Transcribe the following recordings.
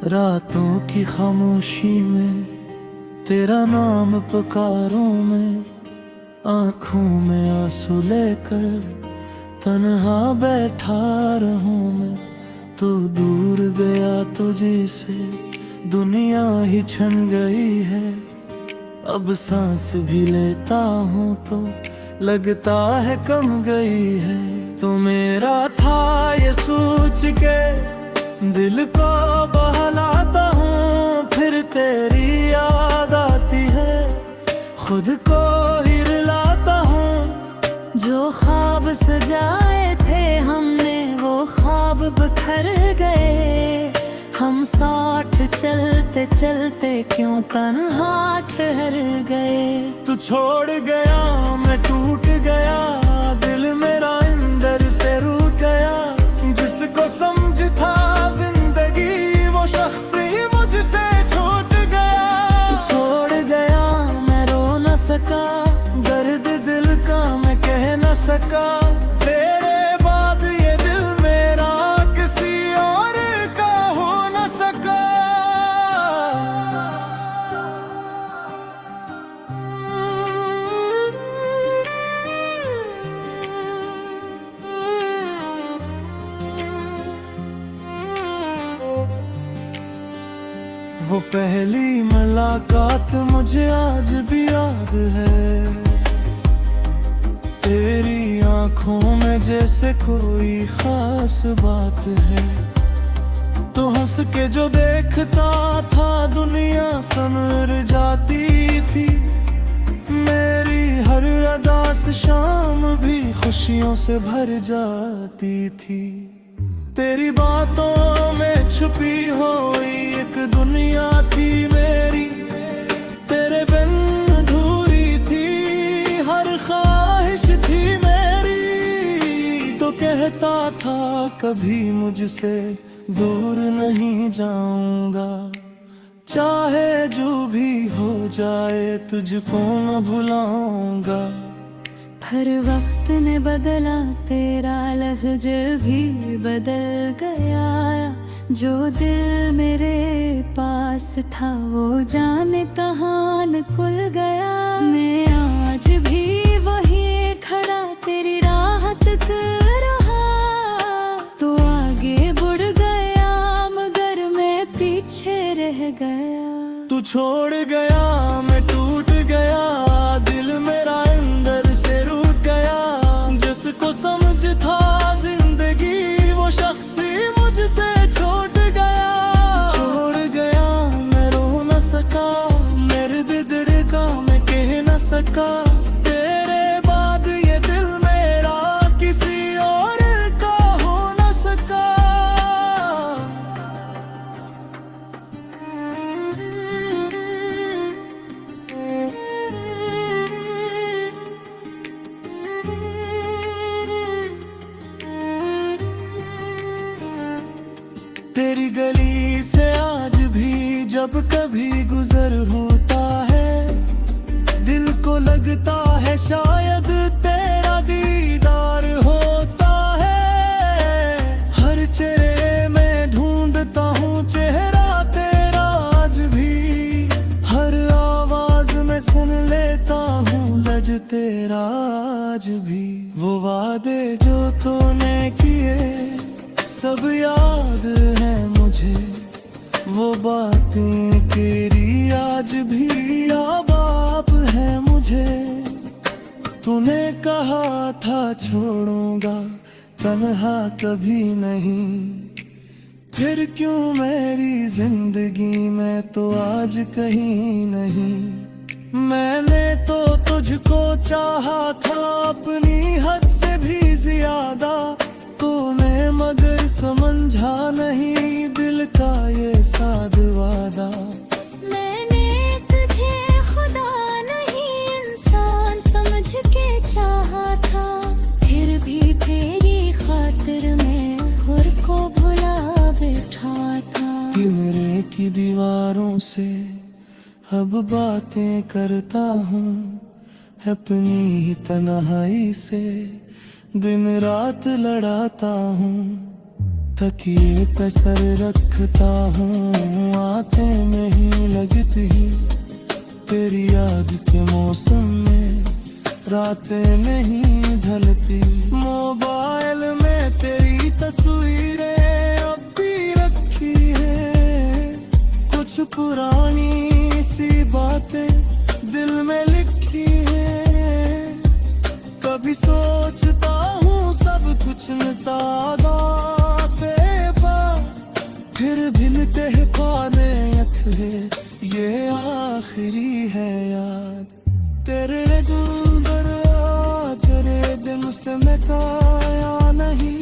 रातों की खामोशी में तेरा नाम पुकारूं मैं, आंखों में आंसू लेकर तन्हा बैठा रहूं मैं। तो दूर गया तुझे से दुनिया ही छन गई है, अब सांस भी लेता हूँ तो लगता है कम गई है। तो मेरा था ये सोच के दिल को बहलाता हूँ, फिर तेरी याद आती है खुद को ही रुलाता हूँ। जो ख्वाब सजाए थे हमने वो ख्वाब बिखर गए, हम साथ चलते चलते क्यों तन्हा ठहर गए। तू छोड़ गया मैं टूट गया, दिल मेरा अंदर से रूठ गया। जिसको समझ था जिंदगी वो शख्स ही मुझसे छूट गया। तू छोड़ गया मैं रो न सका, दर्द दिल का मैं कह न सका। तेरे बाद ये दिल मेरा किसी और का हो न सका। वो पहली मुलाकात मुझे आज भी याद है, तेरी आंखों में जैसे कोई खास बात है। तो हंस के जो देखता था दुनिया संवर जाती थी, मेरी हर अदास शाम भी खुशियों से भर जाती थी। तेरी बातों में छुपी हुई एक दुनिया थी मेरी, तेरे बिन अधूरी थी हर ख्वाहिश थी मेरी। तो कहता था कभी मुझसे दूर नहीं जाऊंगा, चाहे जो भी हो जाए तुझको न भुलाऊंगा। हर वक्त ने बदला तेरा लहज़ा भी बदल गया, जो दिल मेरे पास था वो जाने कहाँ निकल गया। मैं आज भी वही खड़ा तेरी राह तक रहा, तो आगे बढ़ गया मगर मैं पीछे रह गया। तू छोड़ गया मैं टूट गया, दिल मेरा अंदर से रूठ गया। जिसको समझ था जिंदगी वो शख्स ही मुझसे छूट गया। छोड़ गया मैं रो न सका, मेरे दिल का मैं कह न सका। तेरे बाद ये दिल मेरा किसी और का हो न सका। तेरी गली से आज भी जब कभी गुजर होता है, दिल को लगता है शायद तेरा दीदार होता है। हर चेहरे में ढूंढता हूँ चेहरा तेरा आज भी, हर आवाज में सुन लेता हूँ लज तेरा आज भी। वो वादे जो तूने किए सब याद है मुझे, वो बातें तेरी आज भी याद है मुझे। तूने कहा था छोड़ूंगा तन्हा कभी नहीं, फिर क्यों मेरी जिंदगी में तो आज कहीं नहीं। मैंने तो तुझको चाहा था अपनी हद से भी ज्यादा, तूने मगर समझा नहीं दिल का ये साध वादा। मैंने तुझे खुदा नहीं इंसान समझ के चाहा था, फिर भी तेरी खातिर मैं खुद को भुला बैठा था। कमरे की दीवारों से अब बातें करता हूँ, अपनी ही तन्हाई से दिन रात लड़ाता हूँ। तकिए पे सर रखता हूँ, आंखें में ही लगती तेरी याद के मौसम में रातें नहीं ढलती। मोबाइल में तेरी तस्वीरें अब भी रखी है, कुछ पुरानी सी बातें दिल में लिखी है। कभी सोचता हूँ सब कुछ तादा फिर भिनते हैं पाने अखरे, ये आखिरी है याद तेरे गुंदर चरे दिन से मैं काया नहीं।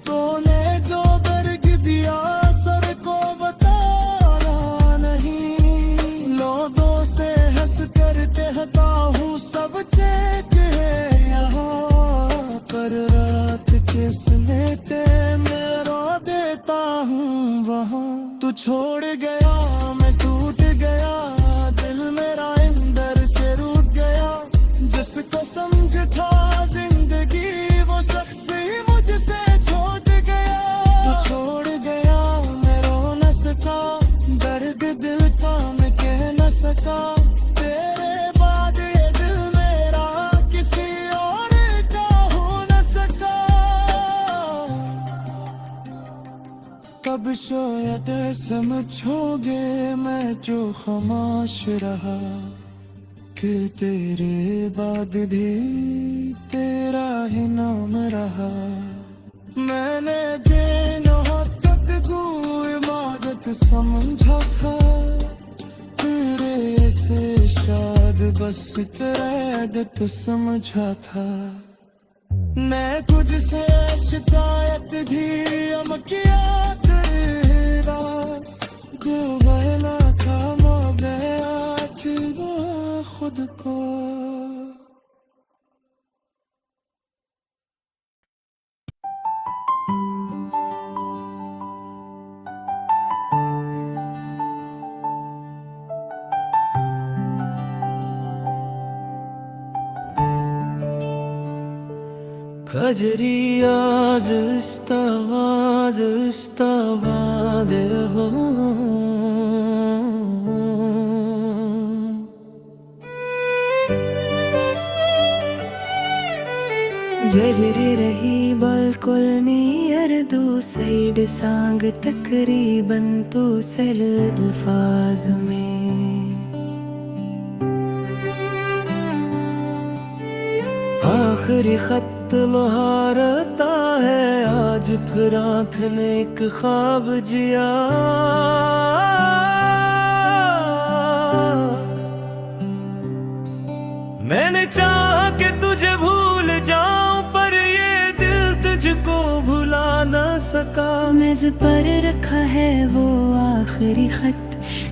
तूने जो बर्ग दिया सर को बताना नहीं, लोगों से हंस कर कहता हूँ सब चेक है यहाँ पर, रात के समेटे मैं रो देता हूँ वहाँ। तू छोड़ गया मैं टूट गया, दिल मेरा अंदर से रूठ गया। जिसको समझ था जिंदगी वो शख्स ही मुझसे छूट गया। तू छोड़ गया मैं रो न सका, दर्द दिल का मैं कह न सका। तेरे बाद ये दिल मेरा किसी और का हो न सका। कब शायद समझोगे मैं जो खामोश रहा, कि तेरे बाद भी तेरा ही नाम रहा। मैंने दिन हक़ को इबादत समझा था, तेरे से शायद बस इबादत समझा था। मैं तुझसे शिकायत भी अब किया तेरा, जो बहना काम हो गया कि वो खुद को। कजरी आज इस्तावाज इस्तावादे हो, जरी रही बिल्कुल नियर दो साइड सांग तकरीबन तो सल अल्फाज में। आखिरी खत मुहारता है आज फिर आँख ने एक ख्वाब जिया। मैंने चाहा कि तुझे भूल जाऊं, पर ये दिल तुझको भुला ना सका। मेज पर रखा है वो आखिरी खत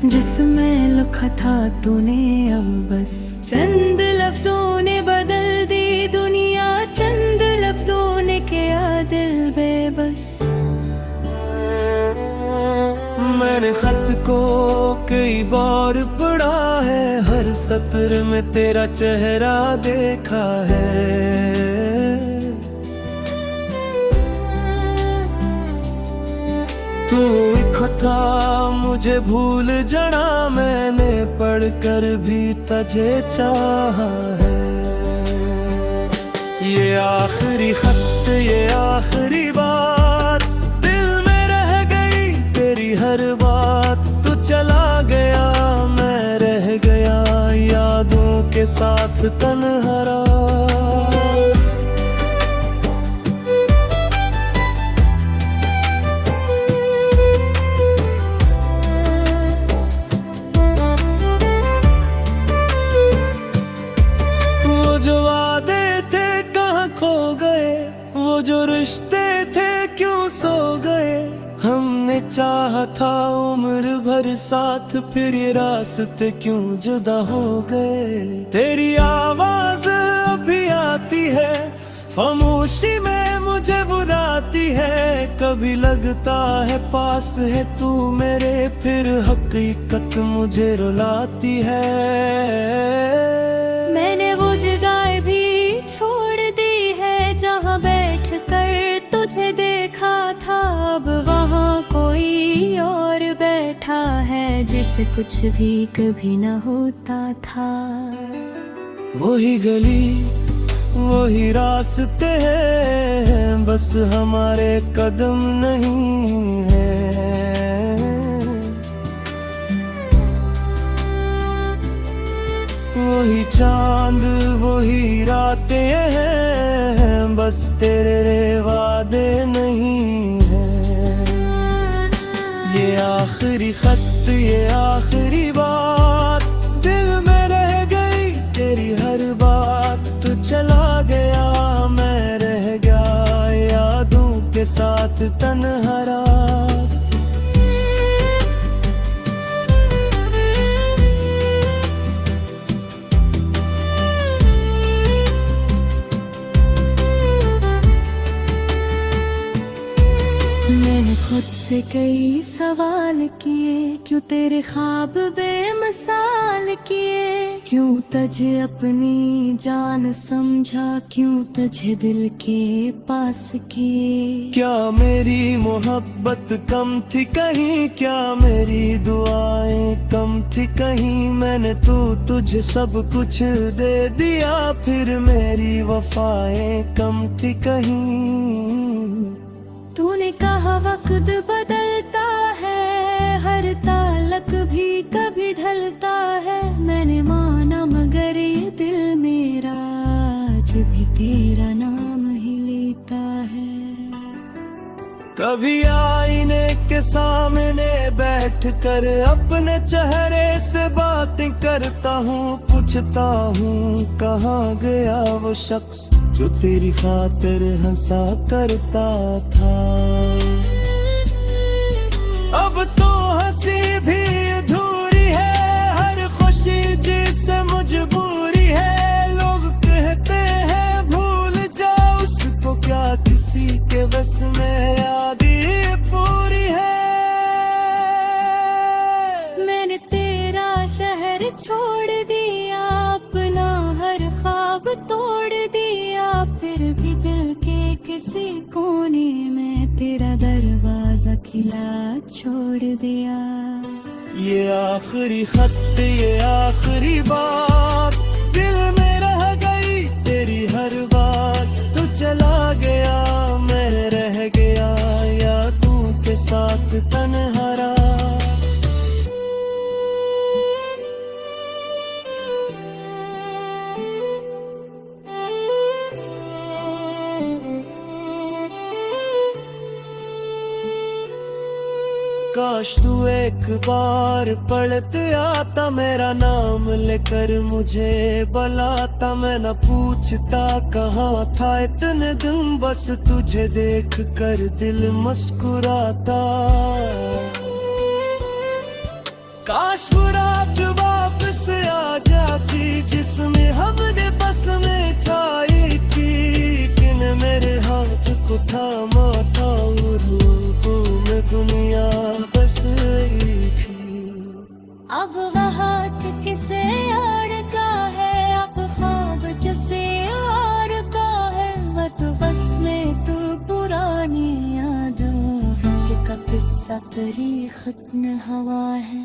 जिसमें लिखा था तूने अब बस। चंद लफ्जों ने बदल दी दुनिया, चंद लफ्जों ने किया दिल बेबस। मैंने खत को कई बार पढ़ा है, हर सत्र में तेरा चेहरा देखा है। तू इकट्ठा मुझे भूल जाना, मैंने पढ़कर भी तुझे चाहा है। ये आखिरी खत ये आखिरी बात दिल में रह गई तेरी हर बात। तू चला गया मैं रह गया यादों के साथ तन्हारा। वो जो रिश्ते थे क्यों सो गए, हमने चाहा था उम्र भर साथ, फिर ये रास्ते क्यों जुदा हो गए। तेरी आवाज अभी आती है खामोशी में मुझे बुलाती है, कभी लगता है पास है तू मेरे, फिर हकीकत मुझे रुलाती है। मैंने वो जगह भी छोड़ दी है जहाँ बैठ कर तुझे देखा था, जैसे कुछ भी कभी न होता था। वही गली वही रास्ते हैं, बस हमारे कदम नहीं है। वही चांद वही रातें हैं, बस तेरे वादे नहीं है। ये आखिरी खत ये आखिरी बात, दिल में रह गई तेरी हर बात। तू चला गया मैं रह गया यादों के साथ तन्हा रात। मैंने खुद से कई सवाल किए, क्यों तेरे ख्वाब बेमिसाल किए, क्यों तुझे अपनी जान समझा, क्यों तुझे दिल के पास किए। क्या मेरी मोहब्बत कम थी कहीं, क्या मेरी दुआएं कम थी कहीं। मैंने तुझे सब कुछ दे दिया, फिर मेरी वफाएं कम थी कहीं। तूने कहा वक्त बदलता है, हर ताल्लुक भी कभी ढलता है। मैंने माना मगर ये दिल मेरा आज भी तेरा नाम ही लेता है। कभी आईने के सामने बैठ कर अपने चेहरे से बातें करता हूँ, पूछता हूँ कहाँ गया वो शख्स जो तेरी खातिर हंसा करता था। अब तो हंसी भी अधूरी है, हर खुशी जिससे मजबूरी है। लोग कहते हैं भूल जाओ उसको, क्या किसी के बस में याद ये पूरी है। मैंने तेरा शहर छोड़ दिया, अपना हर ख्वाब तोड़ दिया, फिर भी दिल के किसी कोने में तेरा दरवाजा खिला छोड़ दिया। ये आखिरी खत ये आखिरी बात, दिल में रह गई तेरी हर बात। तू चला गया मैं रह गया यादों के साथ तन्हा रात। काश तू एक बार पढ़ते आता, मेरा नाम लेकर मुझे बुलाता। मैं न पूछता कहाँ था इतने दिन, बस तुझे देख कर दिल मुस्कुराता। काश वो रात वापस आ जाती जिसमें हमने बस में था एक ही, किन मेरे हाथ को थामा था और में दुनिया बस एक ही। अब वह हाथ किसे और का है, अब ख्वाब जिसे और का है। वह तो बस में तू पुरानी यादों का किस्सा तेरी खत्म हवा है।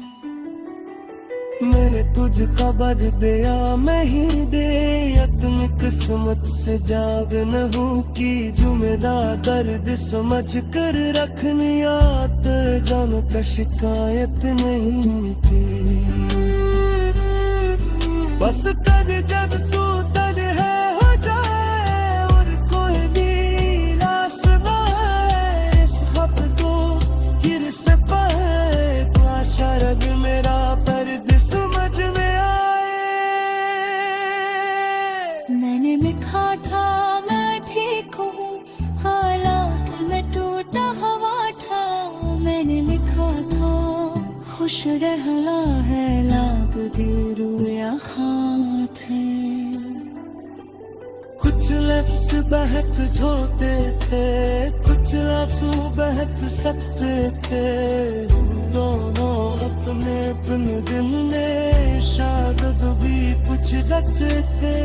मैंने तुझका बद दिया मैं ही दे, अपनी किस्मत से जाग न हूँ की जुमेदार। दर्द समझ कर रखनी आत जान का शिकायत नहीं थी। बस तब जब तू तन्हा हो जाए और कोई भी रास ना आए, इस खत को फिर से पाए तो आशा रग मेरा पर्द समझ में आए। मैंने लिखा था मैं ठीक हूँ, हालात में टूटा हवा था। मैंने लिखा था खुश रहना है लाग देर या खात है। कुछ लफ्ज बहक जोते थे, कुछ लफ्ज बहक सकते थे। दोनों अपने अपने दिल में शायद भी कुछ रचते थे।